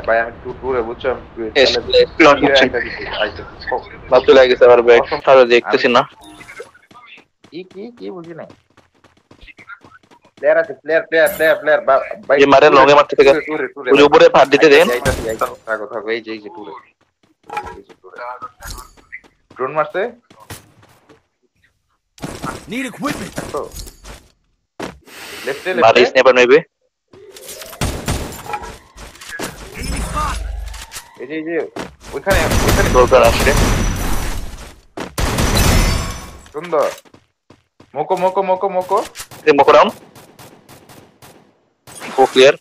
ভাই আমি টুরে বুঝছো ভাব চলে গেছে আবার ব্যাগ তাহলে দেখতেছি না কি বুঝি নাই প্লেয়ার আছে প্লেয়ার ভাই যে মারে লঙ্গে মারতে থেকে ওই উপরে ফাট দিতে দেন থাকো এই যে টুরে ড্রোন মারছে Need equipment. লেফটে মারি স্নাইপার মেবি এই যে ওইখানে দরকার আসছে সুন্দর মোকো এই মকরাম ও ক্লিয়ার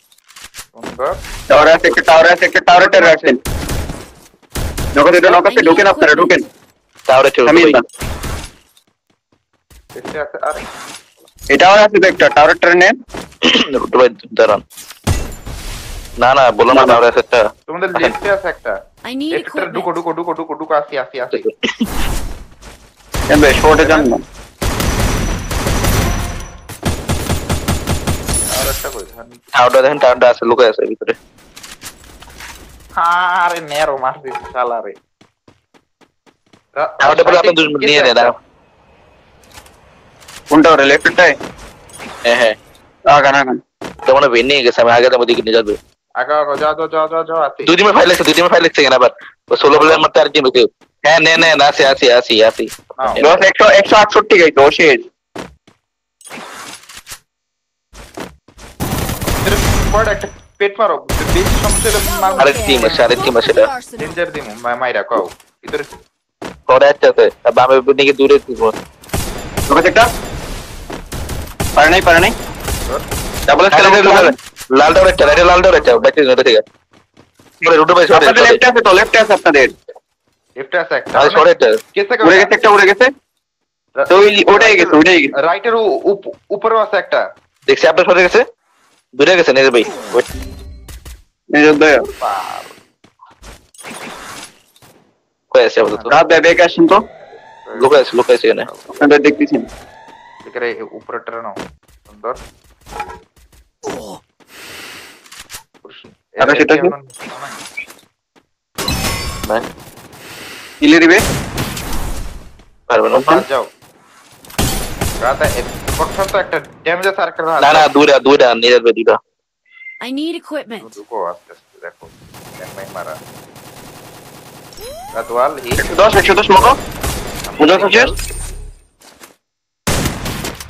সুন্দর টাওয়ারে রাখছেন নকতে ঢোকেন আপনারা ঢোকেন টাওয়ারে চলে আমি না এসে আছে আরে এটাও আছে তো একটা টাওয়ারটা নেন ভাই দাঁড়ান না বলো না টাওয়ারে আছে একটা তোমাদের লেফটে আছে একটা I need একটা equipment. ঢুকো আসি এমবে শর্টে যান না আর একটা কই টাওয়ারটা দেখেন টাওয়ারটা আছে লুকায় আছে ভিতরে আরে নেরো মারছি শালা রে টাওয়ারটা পরে আপনি দুজন নিয়ে নেন কোনটা ওরে লেফটটাই হ্যাঁ আগান তেমন ভেঙে গেছে আমি আগে তেমন দিকে নিয়ে যাবে আগা যাও আছে দুই দিনের ফাইল লিখছে কেন আবার ও 16 প্লেয়ার মারতে আর কি হইছে হ্যাঁ নেন আসি 168 গাইতো শেষ পড় একটা পেট মারো বেশি সমস্যা মার আরেক টিম আছে ডেঞ্জার দিমু মাইরা কও ভিতরে করে আছে বামে নিকে দূরে দিব ওকে একটা পারে নাই ডাবল এস খেলা লাল ডাউরে একটা লাল ডাউরে একটা ব্যাটারি নটা থেকে পরে রুটো ভাই সরে লেফটে আছে আপনাদের লেফটে আছে একটা আরে সরে একটা উড়ে গেছে তো ওটাই গেছে রাইটের উপরে আছে একটা দেখছি আপনার সরে গেছে দূরে গেছে নেরে ভাই কই আছে আপাতত রাত ব্যাগ আসেন তো লোকাইছে এখানে আপনারা দেখতেছেন এখানে উপরে ট্রেন সুন্দর আরে সেটা কি ভাই ইলে দিবে পারবে না যাও রাতে প্রথম তো একটা ড্যামেজ আছে আর একটা না দুইটা নিয়ে যাবে দুইটা I need equipment. দুটো আস্তে দেখো একমাই মারা রাতওয়াল 110 মতো বুঝা শেষ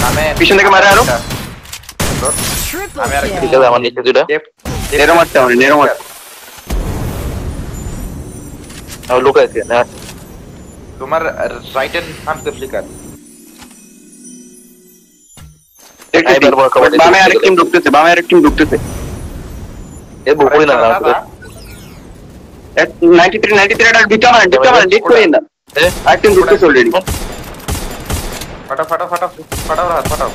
আমি পিছন থেকে মারে আরো Triple আমি আরেকটা ঠিক আছে আমার নিচে দুইটা নেরো মারতে আর লোকাইছে না তোমার রাইট হ্যান্ড হাতে ফ্লিকার বামে আরেক টিম ঢুকতেছে এ বকই না 93 এর ভিতরে মানে ডিট করে না আরেক টিম ঢুকতেছে অলরেডি ফাটাও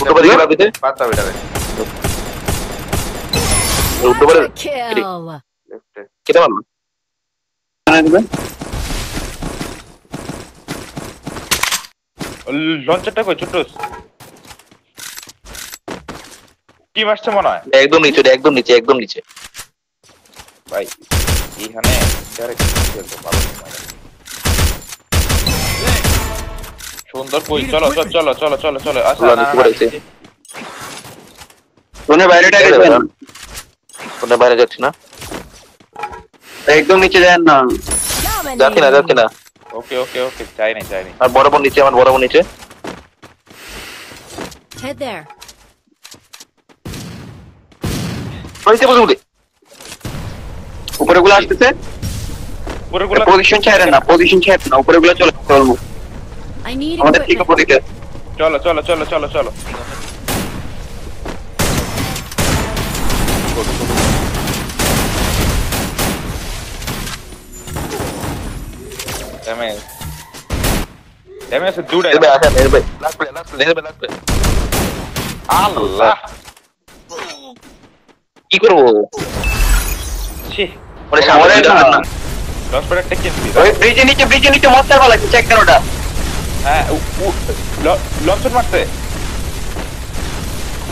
উঠো বাড়ি গেলা দিতে পাতা বেটারে উঠো বাড়ি kill. লেফটে কেটে মারলো লঞ্চারটা কই ছোটস টিম আসছে মনে হয় একদম নিচে ভাই এইখানে ডাইরেক্ট খেলতে ভালো সুন্দর কই চলো আসা নিচে পড়েছে কোনে বাইরেটা গেছেন কোনে বাইরে যাচ্ছে না একদম নিচে যান না যাচ্ছি না ওকে চাই নাই আর বরাবর নিচে Head there. কইতে বসে উপরে গুলো আসতেছে পজিশন ছাড়েন না উপরে গুলো চলে চলবো I need আমাদের ঠিক equipment. উপরে চলো ড্যামেজ দুটা নেবে আসা নেবে লাস্ট প্লে আল্লাহ কি করবো ছি ওরে সামনে না লস পর একটা কিনবি ওই ব্রিজে নিচে মস্তার বলা চেক করো ওটা হ্যাঁ লঞ্চ মারতে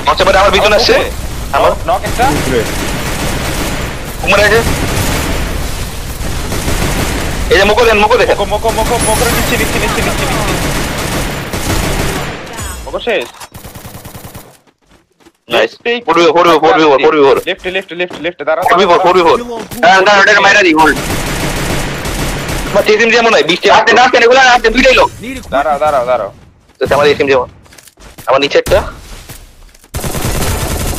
মঞ্চে পরে আমার পিছনে আসছে আমার নক একটা উমরে আছে এই যে মুকো দেখেন মোকরে নিচ্ছি মোকো শেষ নাইস ফোর লেফট দাঁড়া দাঁড়া ওটাকে মাইরা দিই হোল্ড বা টিম যেমন নাই 20 আসতে না আসতে এগুলো আসতে দুইটাই লোক দাঁড়াও তো আমার টিম যেমন আমার নিচে একটা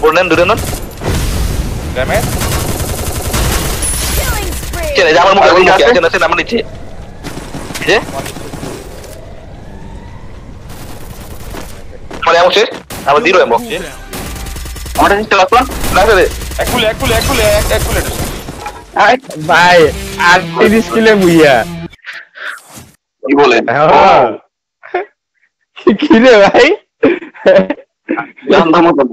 বললেন দূরে নন ড্যামেজ Killing spree. চলে আমার মুখে আছে আমার নিচে এই যে মানে আমার শেষ আমার জিরো এমো আমাদের সিস্টেম আসলাম না রে এক বুলেট ভাই 38 কিলো বুইয়া কি বলে কি রে ভাই জানতাম মতো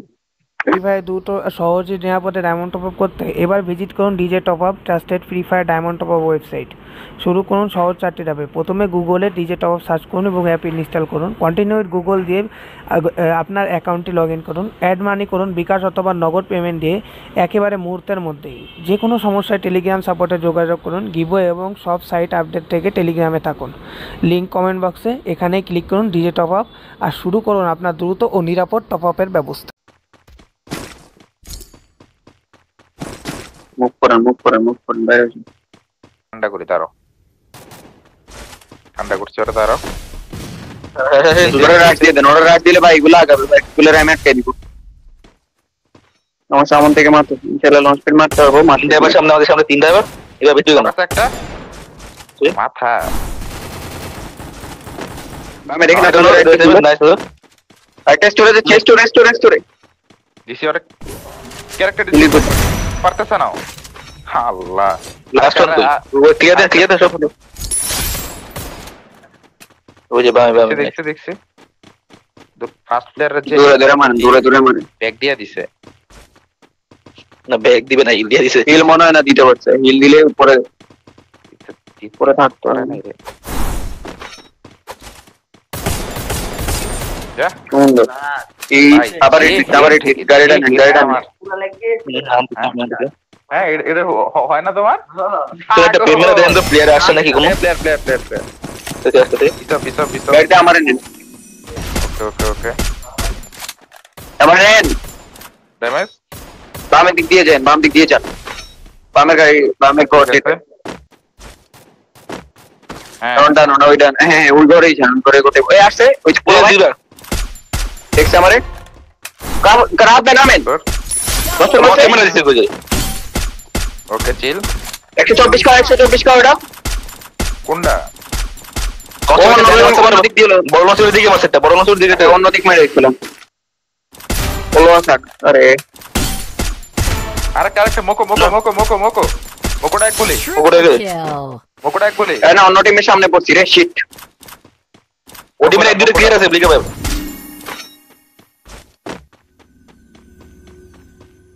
ফ্রি ফায়ার দ্রুত সহজে নিরাপদে ডায়মন্ড টপ আপ করতে এবার ভিজিট করুন DJ top up trusted free fire diamond top up website. শুরু করুন সহজ 4টি ধাপে। প্রথমে গুগলে ডিজে টপ আপ সার্চ করুন এবং অ্যাপ ইনস্টল করুন। কন্টিনিউ উইথ গুগল দিয়ে আপনার অ্যাকাউন্টটি লগ ইন করুন। অ্যাড মানি করুন বিকাশ অথবা নগদ পেমেন্ট দিয়ে একেবারে মুহূর্তের মধ্যেই। যে কোনো সমস্যায় টেলিগ্রাম সাপোর্টে যোগাযোগ করুন। গিভওয়ে এবং সব সাইট আপডেট থেকে টেলিগ্রামে থাকুন। লিঙ্ক কমেন্ট বক্সে। এখানেই ক্লিক করুন ডিজে টপ আপ আর শুরু করুন আপনার দ্রুত ও নিরাপদ টপ আপের ব্যবস্থা। মুভ করেন বাইরে আসুন। ঠান্ডা করছি ওটা দাঁড়াও ওরা রাখ দিয়ে দেন ওরা রাখ দিলে ভাই এগুলো আগাবে ভাই এগুলো আমি আটকে দিব আমার সামন থেকে মাত্র ইনশাআল্লাহ লঞ্চ প্যাড মারতে পারবো তিনটা এবার সামনে আমাদের সামনে তিনটা এবার এবার বেশি না আছে একটা মাথা আমি দেখি না নাইস একটা স্টোরেজ দিছি ওটা ক্যারেক্টার Really good. পারতেছ না আল্লাহ লাস্ট ওয়ান ক্লিয়ার দেন সব হলো ওই যে বাই দেখছি তো ফার্স্ট প্লেয়ারের যে দূরে মানে ব্যাগ দিয়া দিছে না ব্যাগ দিবে না ইন্ডিয়া দিছে হিল মনে হয় না দিতে পারছে হিল দিলে উপরে থাকতো যা সুন্দর এই আবার গাড়িটা নেন হ্যাঁ এটা হয় না তোমার তো একটা পেমেন্ট দেন তো প্লেয়ার আসছে নাকি কোনো প্লেয়ার পিছপ গাড়িটা আমারে নেন ওকে আমারে নেন ড্যামেজ বাম দিক দিয়ে যান বামের কোঅর্ডিনেট হ্যাঁ ডান ওই ডান হ্যাঁ ওই ঘরেই যান করে কোটে ওই আসছে ওই যে পুরো দিবা দেখছ আমারে কারাব নামেন বস ক্যামেরা দিছে কই ওকে চিল 124 কা ওটা কোনটা বড় মাছের দিকে মাছেরটা বড় মাছের দিকে অন্য দিক মেরে দিছিলাম বলো থাক আরে আরে ক্যারেক্টার মোকোটা এক গুলি Kill. না অন্য টিমের সামনে পড়ছি রে শিট ওটি মানে একদিকে ক্লিয়ার আছে ব্লিকা ভাই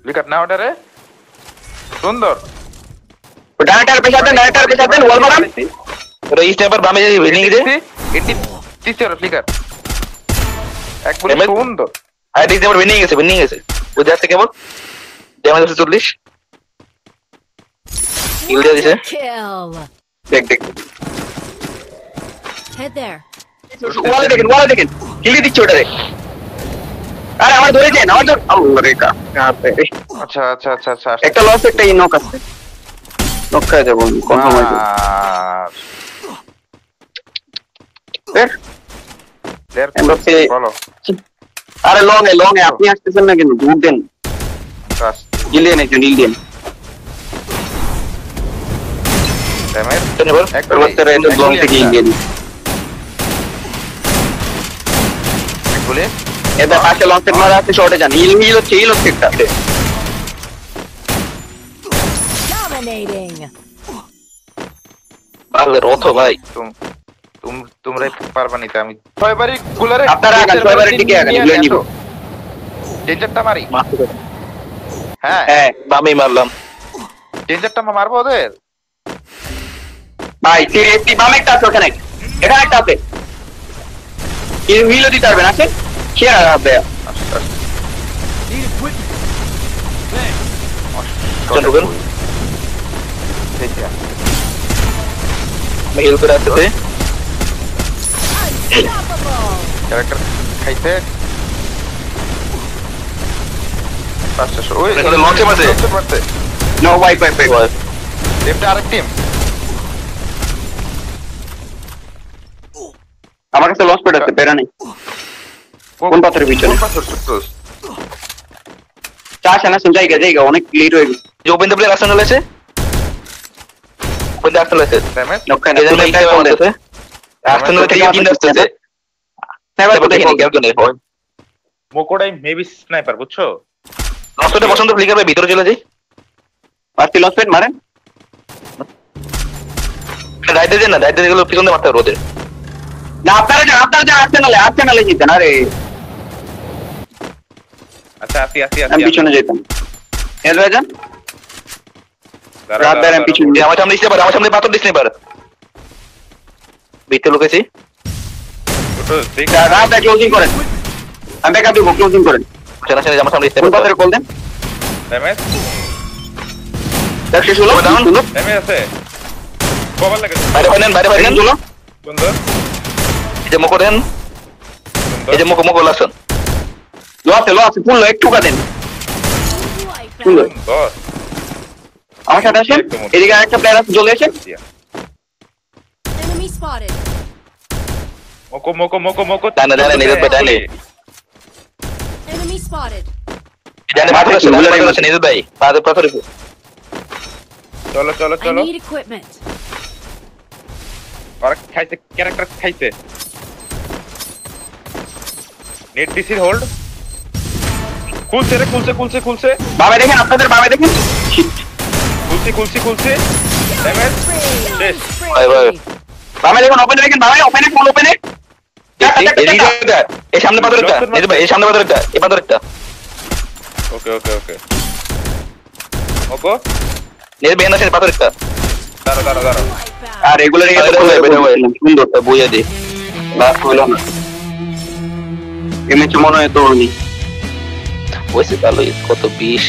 লিকাট না ওটা রে সুন্দর ডানাটার পেছাতে ওয়াল মারান ওরা এই স্ন্যাপার বামে যাই উইনিং দে এটি দিছে ওর ফ্লিকার এক গুলি Damage? সুন্দর আর এই স্ন্যাপার উইনিং গেছে ওই যাচ্ছে কেমন ড্যামেজ হচ্ছে 40 কিল দিয়ে দিছে Kill. দেখ Head there. ওয়ালে দেখেন কিলি দিচ্ছে ওটারে আরে আমার ধরে যান আমার ধর আল্লাহ রে কাতে আচ্ছা একটা লস একটা ইনক আছে নক খায় যাব কনফার্ম আছে বলো আরে লং এ আপনি আসতেছেন না কেন দূর দেন গিলিয়ে নেই নিল ড্যামেজ ধন্যবাদ এক পরবর্তীতে এটা লং থেকে ইন্ডিয়ান গুলি এটা পাশে লং সেট মারা আছে শর্টে যান হিল হচ্ছে একটা Dominating. ভালো রথ ভাই তোমরাই পারবা নিতে আমি ছয়বারই গুলারে আপনারা আগান ছয়বারের দিকে আগান এগুলো নিব ডেঞ্জারটা মারি হ্যাঁ বামে মারলাম ডেঞ্জারটা মারবো ওদের ভাই সিরিয়াসলি বাম একটা আছে ওখানে এখানে একটা আছে হিলও দিতে পারবেন আছে শেয়ার হবে হিল করে আসতেছে ক্যারেক্টার খাইছে পাঁচটা ওই এখানে লঞ্চে মারছে। মারছে নো ওয়াইপ ওয়াইপ লেফটে আরেক টিম আমার কাছে লঞ্চ প্যাড আছে বেরা নেই কোন পাথরের পিছনে পাথর সুট্টোস চা আসে না জায়গা জায়গা অনেক লেট হয়ে গেছে যে ওপেন দ্য প্লেয়ার আর্সেনাল আছে ওপেন দ্য আর্সেনাল আছে ড্যামেজ ওখানে এদের মধ্যে একটা কল আছে আর্সেনাল থেকে টিম আসতেছে সাইবার তারপর দেখি কেউ নেই হয় মোকোডাই মেবি স্নাইপার বুঝছো নষ্টটা বসন্ত ফ্লিকার ভাই ভিতরে চলে যাই পার্টি লঞ্চ প্যাড মারেন রাইডে দেন না রাইডে গেলে পিছনে মারতে হবে ওদের না আপনারা যা আর্সেনালে জিতেন আরে আচ্ছা আসি আমি পিছনে যেতাম এর ভাইজান রাত বের আমি পিছনে এই আমার সামনে স্নাইপার আমার সামনে পাথর দিস স্নাইপার ভিতরে লুকেছি রাত ব্যাক ক্লোজিং করেন আমি ব্যাক আপ দিব ক্লোজিং করেন চেনা চেনা আমার সামনে কোন স্নাইপার পাথরে কল দেন ড্যামেজ ব্যাক শেষ হলো ডাউন ড্যামেজ আছে কভার লাগে বাইরে বাইরে নেন হলো সুন্দর এই যে মুখো দেন এই যে মুখো লাসন লো আছে পুরো একটু কা দেন সুন্দর সুন্দর আমার সাথে আসেন এদিকে আরেকটা প্লেয়ার আছে চলে আসেন Enemy spotted. মোকো ডানে নিজের ভাই ডানে Enemy spotted. ডানে পাথর আছে নিজের ভাই পাথর চলো I need equipment. আর খাইছে ক্যারেক্টার খাইছে নেট ডিসির হোল্ড খুলছে বাবা দেখেন আপনাদের বাবা দেখেন খুলছি ড্যামেজ শেষ ভাই ভাই বাবা দেখুন ওপেনে দেখেন বাবা ওপেনে কোন ওপেনে এই সামনে পাথর একটা নিজের ভাই এই সামনে পাথর একটা এই পাথর একটা ওকে মোকো নিজের ভাই আছে পাথর একটা দাঁড়া আর এগুলো রেখে সুন্দর বইয়া দি লাস্ট হলো না এমনি মনে হয় তো উনি ওইসে ভালো কত 20